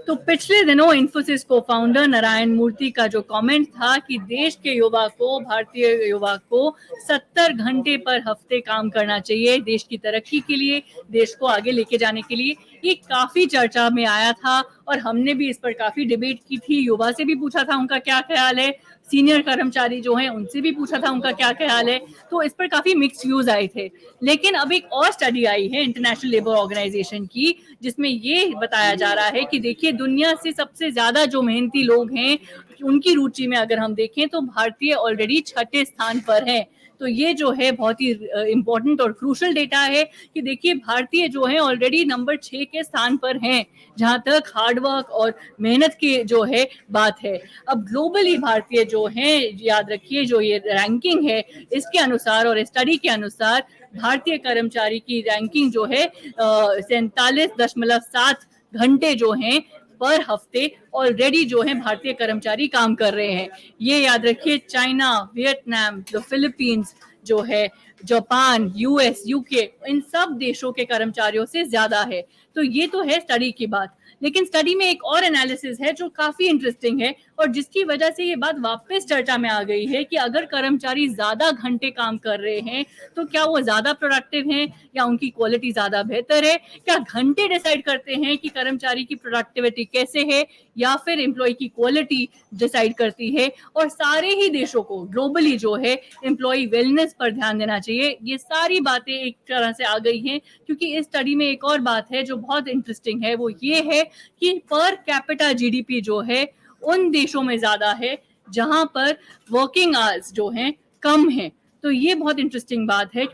तो पिछले दिनों इन्फोसिस को फाउंडर नारायण मूर्ति का जो कमेंट था कि देश के युवा को, भारतीय युवा को 70 घंटे पर हफ्ते काम करना चाहिए देश की तरक्की के लिए, देश को आगे लेके जाने के लिए, ये काफी चर्चा में आया था और हमने भी इस पर काफी डिबेट की थी। युवा से भी पूछा था उनका क्या ख्याल है, सीनियर कर्मचारी जो हैं उनसे भी पूछा था उनका क्या ख्याल है, तो इस पर काफी मिक्स व्यूज आए थे। लेकिन अब एक और स्टडी आई है इंटरनेशनल लेबर ऑर्गेनाइजेशन की, जिसमें ये बताया जा रहा है कि देखिए दुनिया से सबसे ज्यादा जो मेहनती लोग हैं उनकी रुचि में अगर हम देखें तो भारतीय ऑलरेडी 6ठे स्थान पर है। तो ये जो है बहुत ही इंपॉर्टेंट और क्रूशल डेटा है कि देखिए भारतीय जो है ऑलरेडी नंबर 6 के स्थान पर हैं जहां तक हार्डवर्क और मेहनत की जो है बात है। अब ग्लोबली भारतीय जो है, याद रखिए जो ये रैंकिंग है इसके अनुसार और स्टडी के अनुसार भारतीय कर्मचारी की रैंकिंग जो है 47.7 घंटे जो हैं पर हफ्ते ऑलरेडी जो है भारतीय कर्मचारी काम कर रहे हैं। ये याद रखिए चाइना, वियतनाम, जो फिलीपींस जो है, जापान, यूएस, यूके, इन सब देशों के कर्मचारियों से ज्यादा है। तो ये तो है स्टडी की बात, लेकिन स्टडी में एक और एनालिसिस है जो काफी इंटरेस्टिंग है और जिसकी वजह से ये बात वापस चर्चा में आ गई है कि अगर कर्मचारी ज्यादा घंटे काम कर रहे हैं तो क्या वो ज्यादा प्रोडक्टिव हैं या उनकी क्वालिटी ज्यादा बेहतर है। क्या घंटे डिसाइड करते हैं कि कर्मचारी की प्रोडक्टिविटी कैसे है या फिर एम्प्लॉय की क्वालिटी डिसाइड करती है। और सारे ही देशों को ग्लोबली जो है एम्प्लॉय वेलनेस पर ध्यान देना चाहिए। ये सारी बातें एक तरह से आ गई हैं क्योंकि इस स्टडी में एक और बात है जो बहुत इंटरेस्टिंग है, वो ये है कि पर कैपिटा जीडीपी जो है उन देशों में ज्यादा है जहां पर वर्किंग आवर्स जो हैं कम हैं। तो ये बहुत इंटरेस्टिंग बात है।